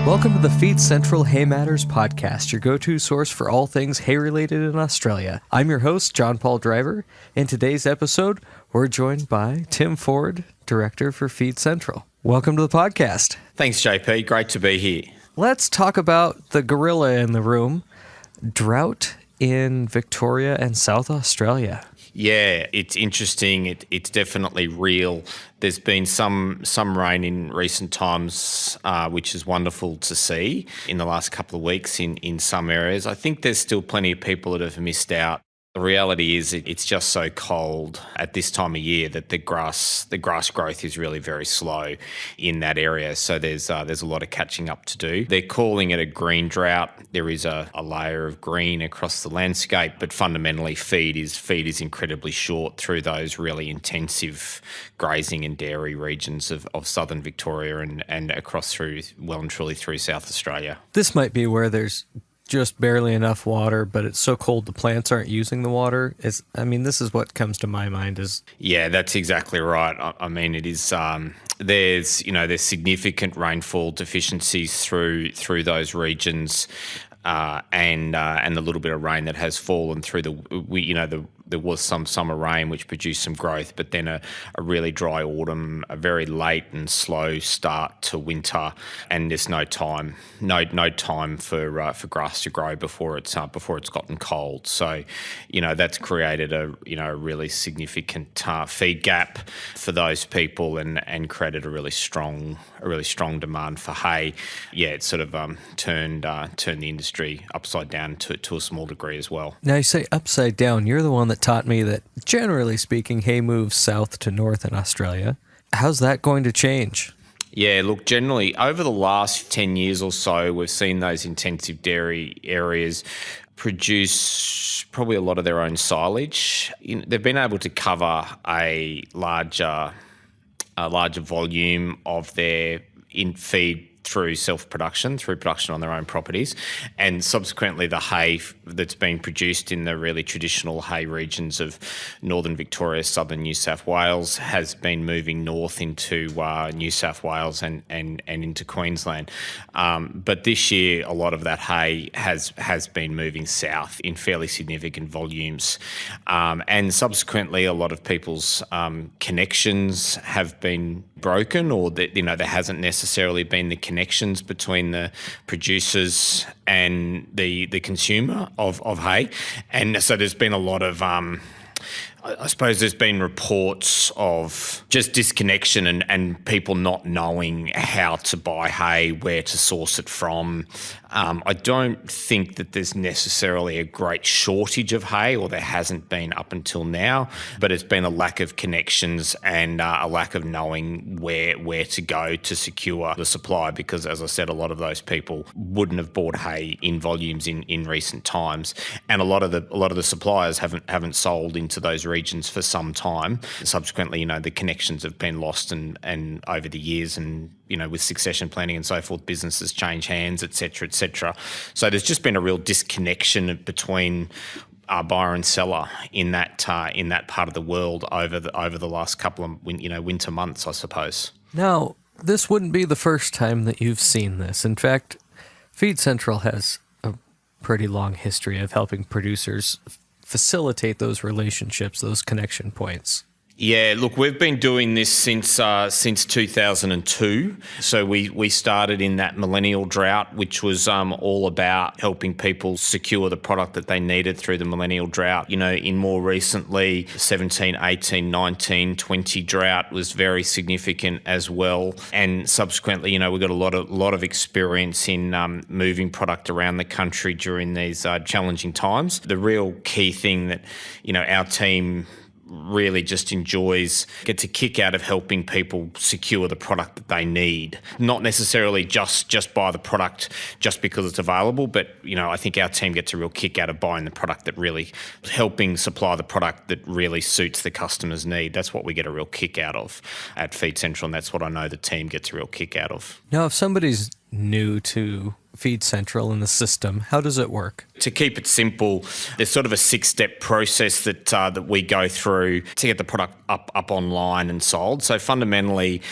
Welcome to the Feed Central Hay Matters podcast, your go-to source for all things hay-related in Australia. I'm your host, John Paul Driver. In today's episode, we're joined by Tim Ford, Director for Feed Central. Welcome to the podcast. Thanks, JP. Great to be here. Let's talk about the gorilla in the room, drought in Victoria and South Australia. Yeah, it's interesting. It's definitely real. There's been some rain in recent times, which is wonderful to see in the last couple of weeks in some areas. I think there's still plenty of people that have missed out. The reality is it's just so cold at this time of year that the grass growth is really very slow in that area. So there's a lot of catching up to do. They're calling it a green drought. There is a layer of green across the landscape, but fundamentally feed is incredibly short through those really intensive grazing and dairy regions of southern Victoria and across through well and truly through South Australia. This might be where there's just barely enough water, but it's so cold the plants aren't using the water. This is what comes to my mind is... Yeah, that's exactly right. I mean, it is... there's significant rainfall deficiencies through those regions, and the little bit of rain that has fallen through there was some summer rain which produced some growth, but then a really dry autumn, a very late and slow start to winter, and there's no time for grass to grow before it's gotten cold. So, that's created a really significant feed gap for those people and created a really strong demand for hay. Yeah, it sort of turned the industry upside down to a small degree as well. Now you say upside down. You're the one that taught me that, generally speaking, hay moves south to north in Australia. How's that going to change? Yeah, look, generally, over the last 10 years or so, we've seen those intensive dairy areas produce probably a lot of their own silage. They've been able to cover a larger volume of their feed through self-production, through production on their own properties, and subsequently the hay that's been produced in the really traditional hay regions of northern Victoria, southern New South Wales, has been moving north into New South Wales and into Queensland. But this year, a lot of that hay has been moving south in fairly significant volumes, and subsequently a lot of people's connections have been broken, or that there hasn't necessarily been the connections between the producers and the consumer of hay, and so there's been a lot of I suppose there's been reports of just disconnection and people not knowing how to buy hay, where to source it from. I don't think that there's necessarily a great shortage of hay, or there hasn't been up until now, but it's been a lack of connections and a lack of knowing where to go to secure the supply, because, as I said, a lot of those people wouldn't have bought hay in volumes in recent times, and a lot of the suppliers haven't sold into those regions for some time. Subsequently, the connections have been lost and over the years, and with succession planning and so forth, businesses change hands, et cetera, et cetera. So there's just been a real disconnection between buyer and seller in that part of the world over the last couple of winter months, I suppose. Now, this wouldn't be the first time that you've seen this. In fact, Feed Central has a pretty long history of helping producers facilitate those relationships, those connection points. Yeah, look, we've been doing this since 2002. So we started in that millennial drought, which was all about helping people secure the product that they needed through the millennial drought. In more recently, 17, 18, 19, 20 drought was very significant as well. And subsequently, we've got a lot of experience in moving product around the country during these challenging times. The real key thing that, our team really just gets a kick out of helping people secure the product that they need. Not necessarily just buy the product just because it's available, but I think our team gets a real kick out of buying the product that really helping supply the product that really suits the customer's need. That's what we get a real kick out of at Feed Central, and that's what I know the team gets a real kick out of. Now, if somebody's new to Feed Central and the system. How does it work? To keep it simple, there's sort of a 6-step process that we go through to get the product up online and sold. So fundamentally,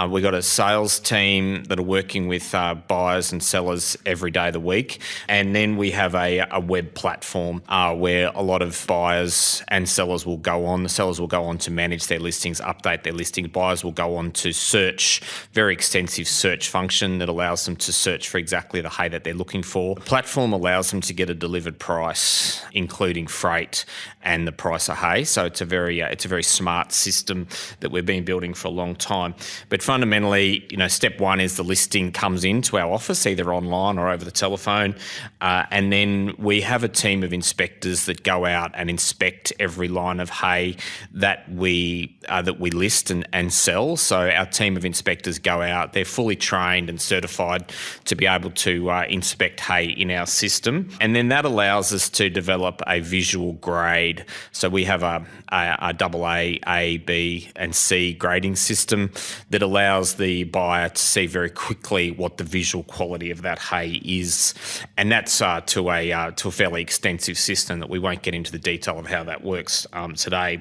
we've got a sales team that are working with buyers and sellers every day of the week. And then we have a web platform where a lot of buyers and sellers will go on. The sellers will go on to manage their listings, update their listings. Buyers will go on to search, very extensive search function that allows them to search for exactly the hay that they're looking for. The platform allows them to get a delivered price, including freight and the price of hay. So it's a very smart system that we've been building for a long time. But fundamentally, step one is the listing comes into our office, either online or over the telephone, and then we have a team of inspectors that go out and inspect every line of hay that we list and sell. So our team of inspectors go out; they're fully trained and certified to be able to inspect hay in our system, and then that allows us to develop a visual grade. So we have a AA, B, and C grading system that allows the buyer to see very quickly what the visual quality of that hay is, and that's to a fairly extensive system that we won't get into the detail of how that works today.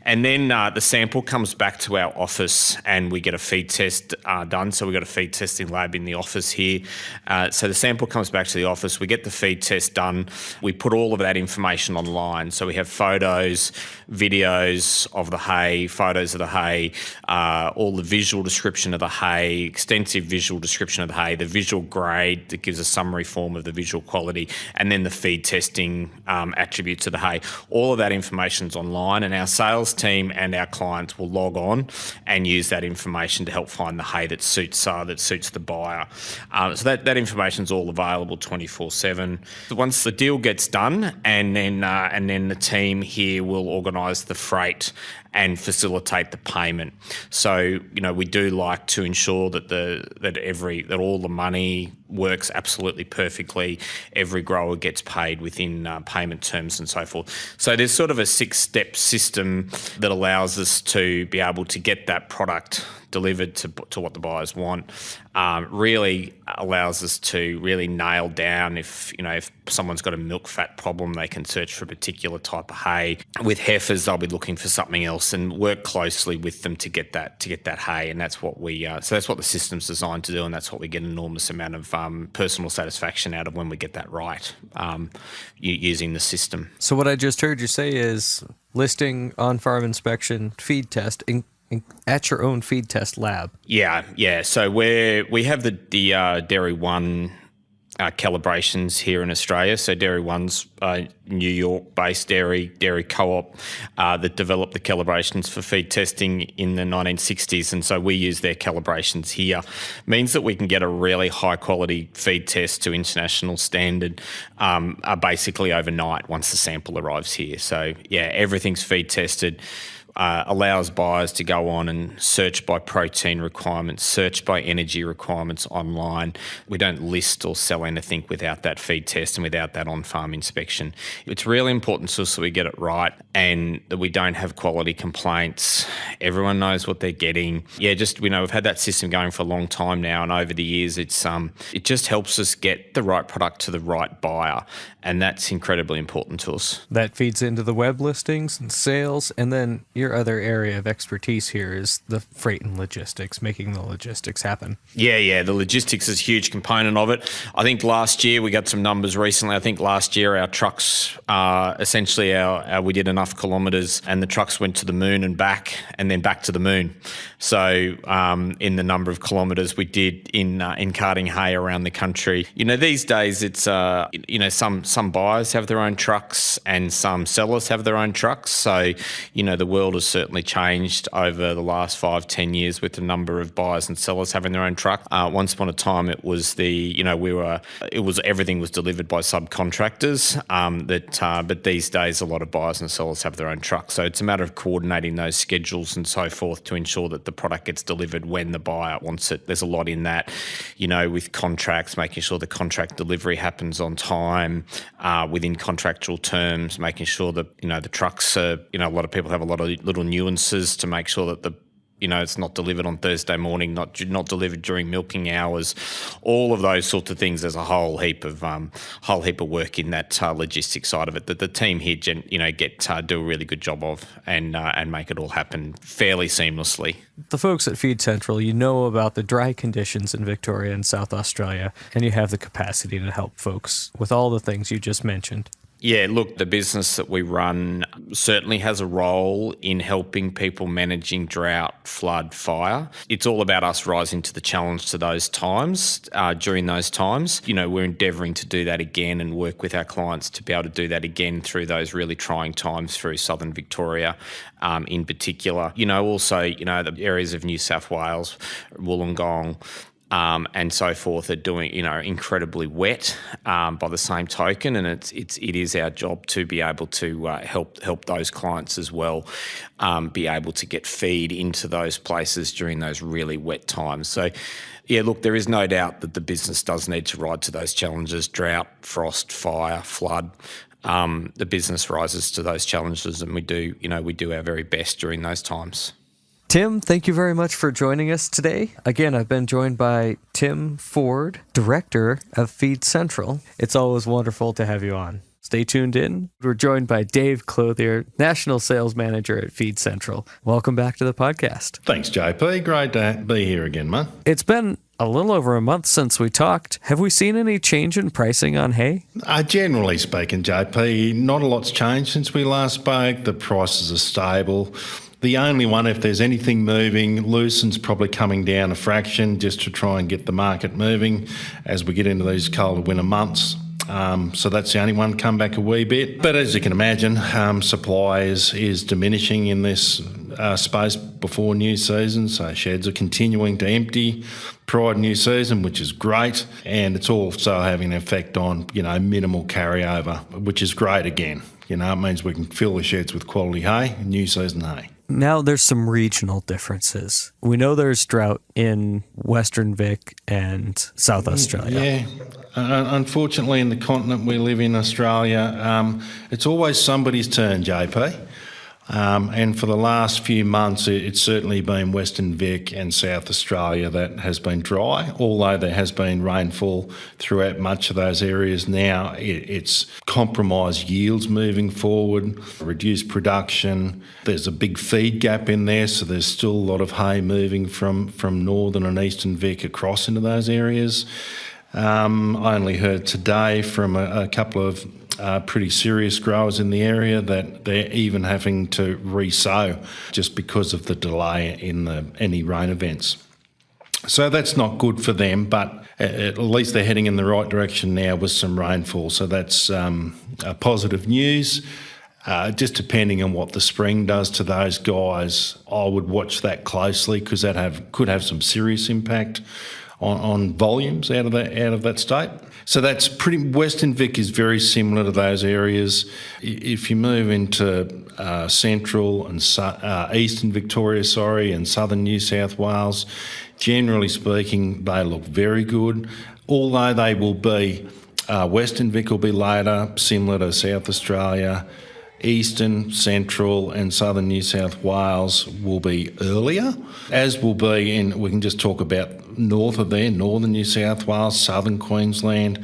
And then the sample comes back to our office, and we get a feed test done. So we've got a feed testing lab in the office here. So the sample comes back to the office. We get the feed test done. We put all of that information online. So we have photos, videos of the hay, photos of the hay, all the visual description of the hay, extensive visual description of the hay, the visual grade that gives a summary form of the visual quality, and then the feed testing attributes of the hay. All of that information's online, and our sales team and our clients will log on and use that information to help find the hay that suits the buyer. So that information's all available 24/7. Once the deal gets done, and then the team here will organise the freight and facilitate the payment. So, we do like to ensure that all the money works absolutely perfectly. Every grower gets paid within payment terms and so forth. So there's sort of a 6-step system that allows us to be able to get that product delivered to what the buyers want. Really allows us to really nail down if someone's got a milk fat problem, they can search for a particular type of hay. With heifers, they'll be looking for something else, and work closely with them to get that hay. And that's what that's what the system's designed to do, and that's what we get an enormous amount of personal satisfaction out of when we get that right using the system. So what I just heard you say is listing, on-farm inspection, feed test, at your own feed test lab. Yeah. So we have the Dairy One calibrations here in Australia. So Dairy One's New York-based dairy co-op that developed the calibrations for feed testing in the 1960s, and so we use their calibrations here. Means that we can get a really high-quality feed test to international standard basically overnight once the sample arrives here. So everything's feed tested. Allows buyers to go on and search by protein requirements, search by energy requirements online. We don't list or sell anything without that feed test and without that on-farm inspection. It's really important to us that we get it right and that we don't have quality complaints. Everyone knows what they're getting. We've had that system going for a long time now, and over the years it just helps us get the right product to the right buyer, and that's incredibly important to us. That feeds into the web listings and sales, and then your other area of expertise here is the freight and logistics, making the logistics happen. Yeah, the logistics is a huge component of it. I think last year, we got some numbers recently. I think last year our trucks, essentially we did enough kilometres and the trucks went to the moon and back, and then back to the moon. So in the number of kilometres we did in carting hay around the country. These days it's, some buyers have their own trucks and some sellers have their own trucks. So, the world has certainly changed over the last 5-10 years with the number of buyers and sellers having their own truck. Once upon a time, it was everything was delivered by subcontractors. But these days, a lot of buyers and sellers have their own trucks. So it's a matter of coordinating those schedules and so forth to ensure that the product gets delivered when the buyer wants it. There's a lot in that, with contracts, making sure the contract delivery happens on time, within contractual terms, making sure that the trucks are, a lot of people have a lot of little nuances to make sure that the It's not delivered on Thursday morning, not delivered during milking hours, all of those sorts of things. There's a whole heap of work in that logistics side of it that the team here, do a really good job of and make it all happen fairly seamlessly. The folks at Feed Central, you know about the dry conditions in Victoria and South Australia, and you have the capacity to help folks with all the things you just mentioned. Yeah, look, the business that we run certainly has a role in helping people managing drought, flood, fire. It's all about us rising to the challenge to those times, during those times. We're endeavouring to do that again and work with our clients to be able to do that again through those really trying times through southern Victoria in particular. Also, the areas of New South Wales, Wollongong, and so forth are doing, incredibly wet by the same token, and it is our job to be able to help those clients as well be able to get feed into those places during those really wet times. So, yeah, look, there is no doubt that the business does need to ride to those challenges: drought, frost, fire, flood. The business rises to those challenges, and we do our very best during those times. Tim, thank you very much for joining us today. Again, I've been joined by Tim Ford, Director of Feed Central. It's always wonderful to have you on. Stay tuned in. We're joined by Dave Clothier, National Sales Manager at Feed Central. Welcome back to the podcast. Thanks, JP. Great to be here again, mate. It's been a little over a month since we talked. Have we seen any change in pricing on hay? Generally speaking, JP, not a lot's changed since we last spoke. The prices are stable. The only one, if there's anything moving, Loosen's probably coming down a fraction just to try and get the market moving as we get into these colder winter months. So that's the only one come back a wee bit. But as you can imagine, supply is diminishing in this space before new season. So sheds are continuing to empty prior to new season, which is great. And it's also having an effect on, minimal carryover, which is great again. It means we can fill the sheds with quality hay, new season hay. Now there's some regional differences. We know there's drought in Western Vic and South Australia. Yeah. Unfortunately, in the continent we live in, Australia, it's always somebody's turn, JP. And for the last few months, it's certainly been Western Vic and South Australia that has been dry, although there has been rainfall throughout much of those areas now. It's compromised yields moving forward, reduced production. There's a big feed gap in there, so there's still a lot of hay moving from northern and eastern Vic across into those areas. I only heard today from a couple of pretty serious growers in the area that they're even having to re-sow just because of the delay in any rain events. So that's not good for them, but at least they're heading in the right direction now with some rainfall. So that's positive news. Just depending on what the spring does to those guys, I would watch that closely because that could have some serious impact on volumes out of that state. So that's Western Vic is very similar to those areas. If you move into central and eastern Victoria, and southern New South Wales, generally speaking, they look very good. Although they will be, Western Vic will be later, similar to South Australia. Eastern, central and southern New South Wales will be earlier, as will be we can just talk about north of there, northern New South Wales, southern Queensland.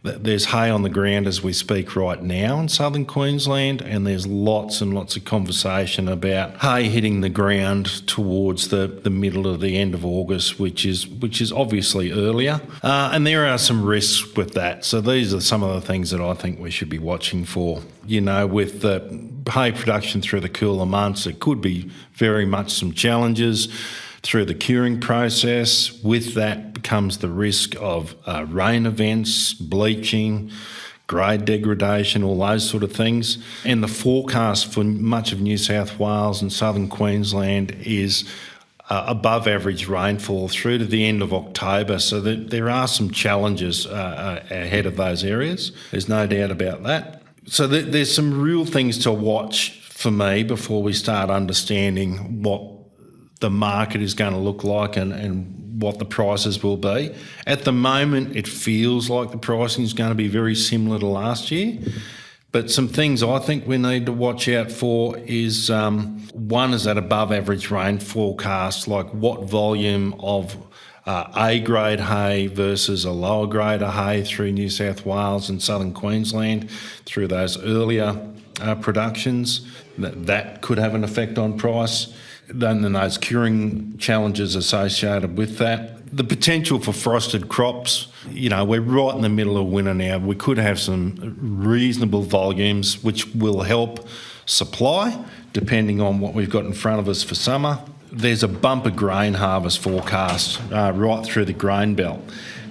There's hay on the ground as we speak right now in southern Queensland, and there's lots and lots of conversation about hay hitting the ground towards the middle of the end of August, which is obviously earlier. And there are some risks with that. So these are some of the things that I think we should be watching for. With the hay production through the cooler months, it could be very much some challenges through the curing process. With that comes the risk of rain events, bleaching, grade degradation, all those sort of things. And the forecast for much of New South Wales and southern Queensland is above average rainfall through to the end of October. So there are some challenges ahead of those areas. There's no doubt about that. So there's some real things to watch for me before we start understanding what the market is going to look like and what the prices will be. At the moment, it feels like the pricing is going to be very similar to last year. But some things I think we need to watch out for is one is that above average rain forecast, like what volume of A-grade hay versus a lower grade of hay through New South Wales and southern Queensland through those earlier productions. That could have an effect on price. Then those curing challenges associated with that. The potential for frosted crops, we're right in the middle of winter now. We could have some reasonable volumes which will help supply depending on what we've got in front of us for summer. There's a bumper grain harvest forecast right through the grain belt.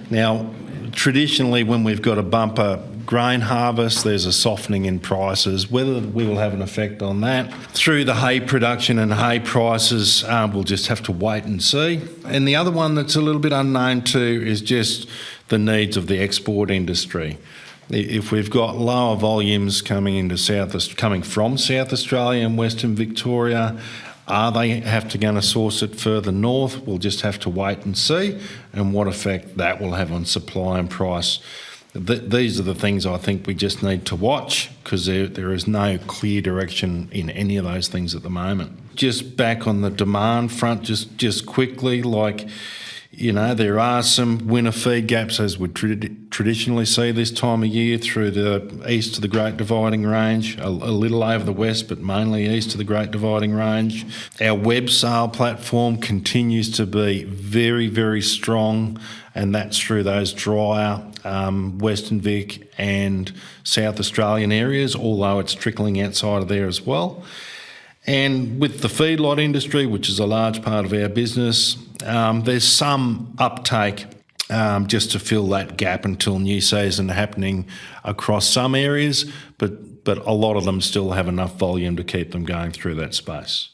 Now, traditionally when we've got a bumper grain harvest, there's a softening in prices. Whether we will have an effect on that through the hay production and hay prices, we'll just have to wait and see. And the other one that's a little bit unknown too is just the needs of the export industry. If we've got lower volumes coming from South Australia and Western Victoria, are they going to source it further north? We'll just have to wait and see, and what effect that will have on supply and price. These are the things I think we just need to watch, because there is no clear direction in any of those things at the moment. Just back on the demand front, just quickly, there are some winter feed gaps as we traditionally see this time of year through the east of the Great Dividing Range, a little over the west, but mainly east of the Great Dividing Range. Our web sale platform continues to be very, very strong, and that's through those drier Western Vic and South Australian areas, although it's trickling outside of there as well. And with the feedlot industry, which is a large part of our business, there's some uptake just to fill that gap until new season happening across some areas, but a lot of them still have enough volume to keep them going through that space.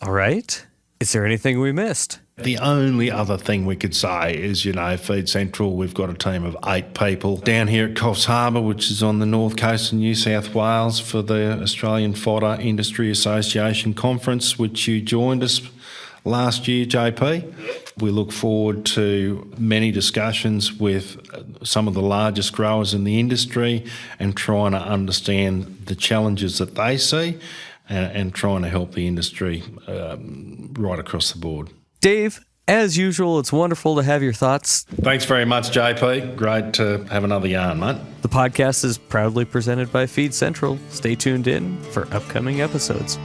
All right. Is there anything we missed? The only other thing we could say is, Feed Central, we've got a team of 8 people down here at Coffs Harbour, which is on the north coast of New South Wales, for the Australian Fodder Industry Association Conference, which you joined us last year, JP. We look forward to many discussions with some of the largest growers in the industry and trying to understand the challenges that they see and trying to help the industry right across the board. Dave, as usual, it's wonderful to have your thoughts. Thanks very much, JP. Great to have another yarn, mate. The podcast is proudly presented by Feed Central. Stay tuned in for upcoming episodes.